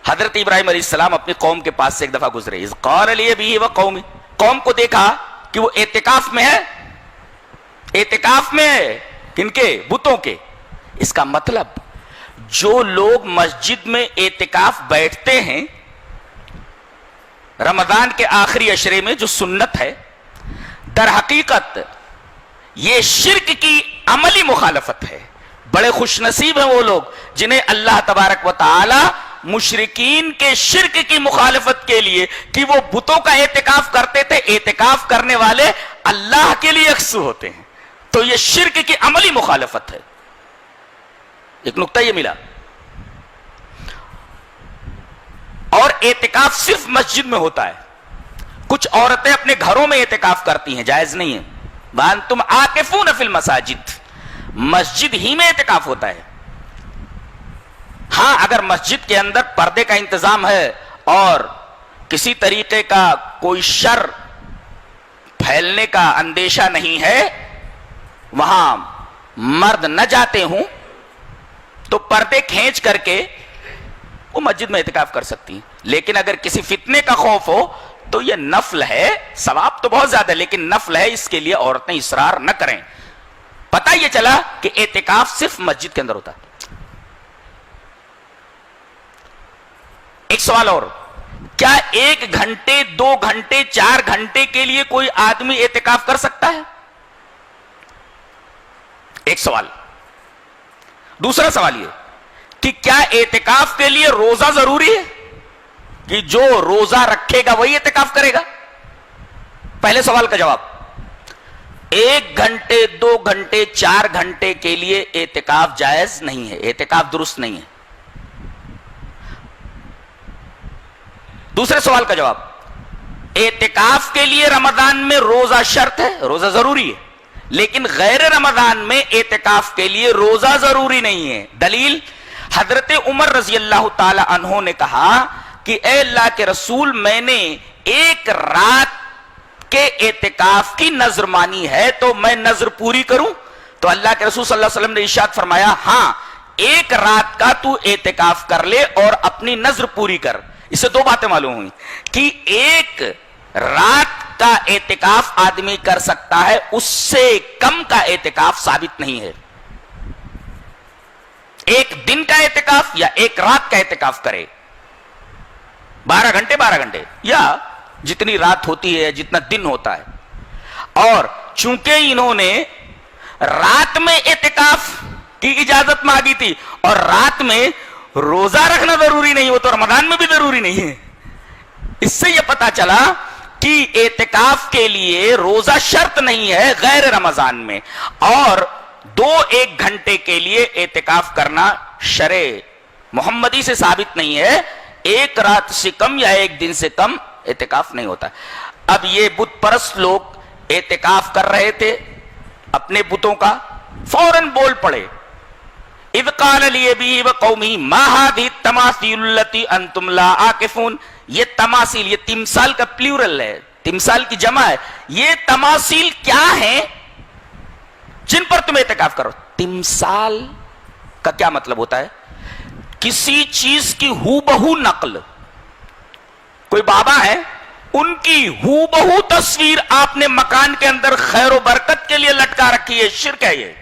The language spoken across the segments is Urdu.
حضرت ابراہیم علیہ السلام اپنی قوم کے پاس سے ایک دفعہ گزرے، اذ قال لأبیہ وقومہ، قوم کو دیکھا کہ وہ اعتکاف میں ہے، اعتکاف میں ہے، کن کے؟ بتوں کے۔ اس کا مطلب جو لوگ مسجد میں اعتکاف بیٹھتے ہیں رمضان کے آخری عشرے میں، جو سنت ہے، در حقیقت یہ شرک کی عملی مخالفت ہے۔ بڑے خوش نصیب ہیں وہ لوگ جنہیں اللہ تبارک و تعالی مشرکین کے شرک کی مخالفت کے لیے کہ وہ بتوں کا اعتکاف کرتے تھے، اعتکاف کرنے والے اللہ کے لیے یکسو ہوتے ہیں، تو یہ شرک کی عملی مخالفت ہے۔ ایک نقطہ یہ ملا۔ اور اعتکاف صرف مسجد میں ہوتا ہے، کچھ عورتیں اپنے گھروں میں اعتکاف کرتی ہیں، جائز نہیں ہے۔ وَأَنْتُمْ عَاكِفُونَ فِي الْمَسَاجِدِ، مسجد ہی میں اعتکاف ہوتا ہے۔ ہاں اگر مسجد کے اندر پردے کا انتظام ہے اور کسی طریقے کا کوئی شر پھیلنے کا اندیشہ نہیں ہے، وہاں مرد نہ جاتے ہوں، تو پردے کھینچ کر کے وہ مسجد میں اعتکاف کر سکتی ہیں۔ لیکن اگر کسی فتنے کا خوف ہو تو یہ نفل ہے، ثواب تو بہت زیادہ ہے لیکن نفل ہے، اس کے لیے عورتیں اصرار نہ کریں۔ پتہ یہ چلا کہ اعتکاف صرف مسجد کے اندر ہوتا ہے۔ ایک سوال اور، کیا 1 گھنٹے 2 گھنٹے 4 گھنٹے کے لیے کوئی آدمی اعتکاف کر سکتا ہے؟ ایک سوال۔ دوسرا سوال یہ کہ کیا اعتکاف کے لیے روزہ ضروری ہے کہ جو روزہ رکھے گا وہی اعتکاف کرے گا؟ پہلے سوال کا جواب، 1 گھنٹے 2 گھنٹے 4 گھنٹے کے لیے اعتکاف جائز نہیں ہے، اعتکاف درست نہیں ہے۔ دوسرے سوال کا جواب، اعتکاف کے لیے رمضان میں روزہ شرط ہے، روزہ ضروری ہے، لیکن غیر رمضان میں اعتکاف کے لیے روزہ ضروری نہیں ہے۔ دلیل، حضرت عمر رضی اللہ تعالی عنہ نے کہا کہ اے اللہ کے رسول، میں نے 1 رات کے اعتکاف کی نذر مانی ہے تو میں نذر پوری کروں؟ تو اللہ کے رسول صلی اللہ علیہ وسلم نے ارشاد فرمایا، ہاں 1 رات کا تو اعتکاف کر لے اور اپنی نذر پوری کر۔ اس سے 2 باتیں معلوم ہوئی کہ 1 رات کا اعتکاف آدمی کر سکتا ہے، اس سے کم کا اعتکاف ثابت نہیں ہے۔ 1 دن کا اعتکاف یا 1 رات کا اعتکاف کرے، 12 گھنٹے 12 گھنٹے یا جتنی رات ہوتی ہے جتنا دن ہوتا ہے۔ اور چونکہ انہوں نے رات میں اعتکاف کی اجازت مانگی تھی اور رات میں روزہ رکھنا ضروری نہیں، وہ تو رمضان میں بھی ضروری نہیں ہے، اس سے یہ پتا چلا کہ اعتکاف کے لیے روزہ شرط نہیں ہے غیر رمضان میں، اور 1 گھنٹے کے لیے اعتکاف کرنا شرع محمدی سے ثابت نہیں ہے۔ 1 رات سے کم یا 1 دن سے کم اعتکاف نہیں ہوتا۔ اب یہ بت پرست لوگ اعتکاف کر رہے تھے اپنے بتوں کا، فوراً بول پڑے، اذ قال لأبیہ وقومہ ما ھذہ التماثیل التی انتم لا عاکفون۔ یہ تماثیل، یہ تمثال کا پلیورل ہے، تمثال کی جمع ہے۔ یہ تماثیل کیا ہیں جن پر تم اعتکاف کرو؟ تمثال کا کیا مطلب ہوتا ہے؟ کسی چیز کی ہو بہو نقل۔ کوئی بابا ہے، ان کی ہو بہو تصویر آپ نے مکان کے اندر خیر و برکت کے لیے لٹکا رکھی ہے، شرک ہے یہ۔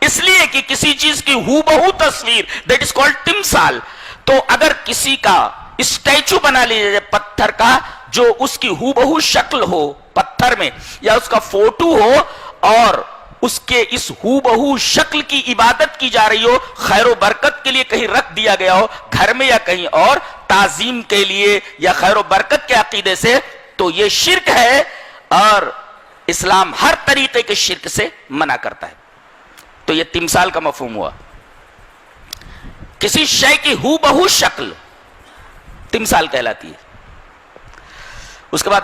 اس لیے کہ کسی چیز کی ہو بہو تصویر، دیٹ از کالڈ تمثال۔ تو اگر کسی کا اسٹیچو بنا لیجیے جائے پتھر کا، جو اس کی ہو بہو شکل ہو پتھر میں، یا اس کا فوٹو ہو اور اس کے اس ہو بہو شکل کی عبادت کی جا رہی ہو، خیر و برکت کے لیے کہیں رکھ دیا گیا ہو گھر میں یا کہیں اور، تعظیم کے لیے یا خیر و برکت کے عقیدے سے، تو یہ شرک ہے، اور اسلام ہر طریقے کے شرک سے منع کرتا ہے۔ تو یہ تمثال کا مفہوم ہوا، کسی شے کی ہو بہو شکل تمثال کہلاتی ہے۔ اس کے بعد